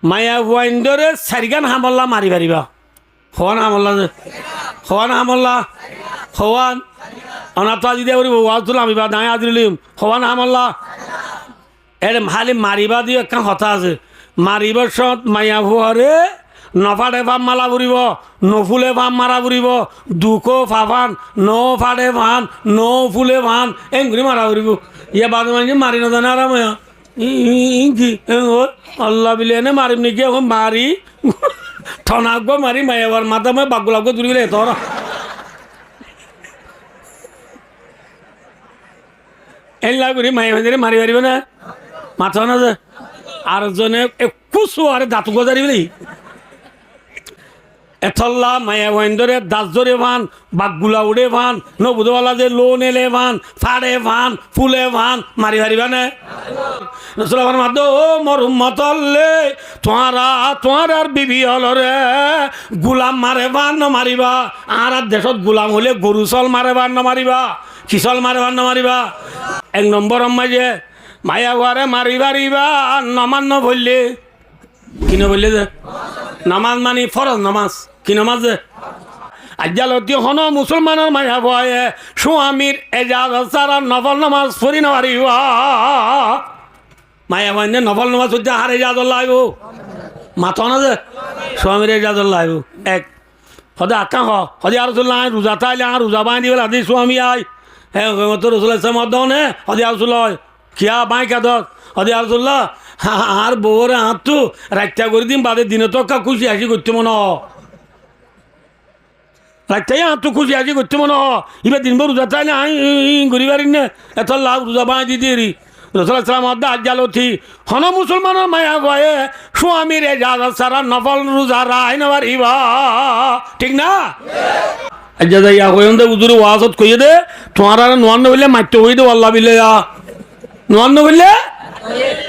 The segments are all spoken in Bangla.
মায়া ওয়াইন্দরে চারিগান হামল্লা মারি পারিবা হওয়ান হামল্লা হওয়ান হামল্লা হওয়ান অনাথ আজি দিয়ে ওয়াজ তুলাম আমি বা নাই আজি লিম হওয়ান হামল্লা এর খালি মারিবা দিয়ে একটা কথা আছে মারিবার সত মায়া ভুয়ারে নফাড়ে ভাম মালা ফুরিব নফুলে ভাম মারা ফুরিব দুখো ফাফান ন ফাড়ে ভান ন ফুলে ভান এমনি মারা ফুরিব ইয়ে বাদ মানে মারি নজানে আর ময়া কি আল্লাহ বিলে এনে মারিম নাকি এখন মারি ঠনাকবো মারি মায়াবার মাথা মই বাগুলাগো দূরি গেলে তোর এলা করি মায়া ভাইরে মারি পারিবে না মাথা না যে আর জনে কুসু আরে দাঁতু গজারি বলি এথল্লা মায়া ভাইন্দরে দাস ধরে ভান বাঘগুলা উড়ে ভান নবুধওয়ালা যে লোন এলে ভান ফাড়ে ভান ফুলে ভান মারি পারিবা না রসুল আমার মাদ ও মোর উম্মতল্লে তোমার আর বিবি হলরে গুলাম মারে ভান ন মারিবা আর দেশত গুলাম হলে গরু চল মারে ভান ন মারিবা কিচল মারে ভান ন মারিবা এক নম্বর আম্মা যে মায়া ঘরে মারি পারিবা নমান্য বললে কিনে বললে যে নামাজ মানি ফরজ নামাজ কি নামাজ যে আজ্জালতি হন মুসলমানের মায়া ভয়ে স্বামীর এজাজ সারা নফল নামাজ পড়ি না পারিবা মায়া ভয় নফল নামাজ হচ্ছে আর এজাজ লাগব মাথা না যে স্বামীর এজাজ লাগব এক সদে আকা সদে আর রসুল নাই রোজা তাইলে আর রোজা বাঁধি বলে আদি স্বামী আয় হ্যাঁ তো রসুল মদ নে সদে আর রসুল হয় কিয়া বাই কাদত সদে আর রসুল্লাহ আর বউরে হাতটো রাখতা করে দিম বাদে দিনে তো খুশি হাসি করতে মনে রাখতাই হাতটো খুশি হাসি করতে মনে এবার দিনভর রোজা চাইলে আই ঘুরি পারি না এত লাভ রোজা বাঁধি দিয়ে দিই রসুলাম আজ্জালতি হন মুসলমানের মায়া গয়ে স্বামীর এজাজ সারা নফল রোজা রায় না পারিবা ঠিক না আজ্জা যাই কইন্দে উজুরে ওয়াজত কইয়ে দে তোমার আর নোয়ান্ন বললে মারতে হই দে আল্লাহ বিলে নোয়ান্ন বললে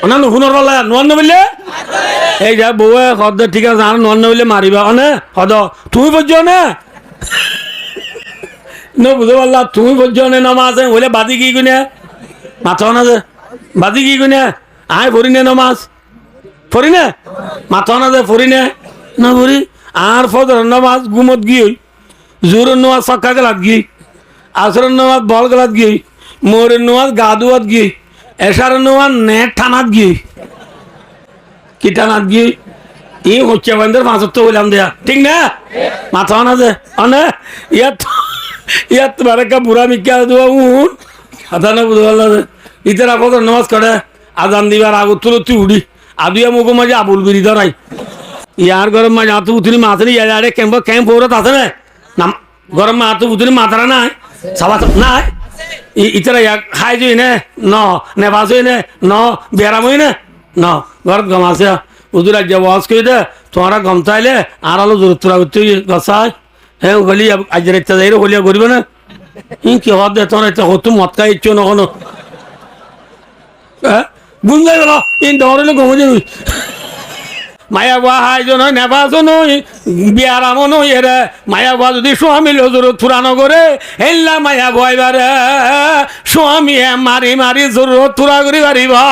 না নুশুনৰ পালে নোয়ান্ন বললে এই যা বউয়ে সদ ঠিক আছে আর নোয়ান্ন বললে মারিবা অনে সদ তুমি বুঝছ নে ন বুঝে পারলা তুমি বুঝছ নে নমাজ বলে বাদি কি কিনে মাথা না যে বাদি কি কিনে আয় ফরি নে নমাজ ফরি নে মাথা না যে ফরি নে না ফরি আর ফজর নমাজ গুমত গিয়ে জোরের নমাজ সক্কা গেলাত গিয়ে আসরের নমাজ বল গেলাত গিয়ে মোরের নমাজ গা দুয়াত গিয়ে এসার নমাজ নেট টানাত গিয়ে কি টানাত গিয়ে ই হচ্ছে বান্ধব মাছত তো বললাম দেয়া ঠিক না মাথা না যে অনে ইয়াত তোমার একটা বুড়া মিকা দেওয়া উন হাতা না বুঝতে পারল ইতার আপদ নমাজ করে আজান দিবার আগত তুলতি উড়ি আদুয়া মুখো মাঝে আবুল বিরি ধরাই ইয়ার গরম মাঝে হাত উঠি মাথারি ইয়ারে ক্যাম্প পৌরত আছে না গরম হাত উঠি মাথারা নাই সাবা নাই ইতারা ইয়াক খাই যাই নে ন নেবাজ হই নে ন বেরাম হই নে ন ঘরত গম আছে উদুর আজ ওয়াজ করে দে তোমারা গম চাইলে আর আলো জোর তোরা করতে গছাই হ্যাঁ গলি আজ রেখতে যাই গলিয়া করবে না কি হত দে তোর এটা হতো মত খাই ইচ্ছো না কোনো গুন যাই গেল ইন ধরলে গমে যাবি মায়া গোয়া হাইজন নয় নেবাজও নই বিয়ারামও নই এরে মায়া গোয়া যদি স্বামী জোর থুরানো করে হেল্লা মায়া গোয়াইবারে স্বামী মারি মারি জোর থুরা করি পারিবা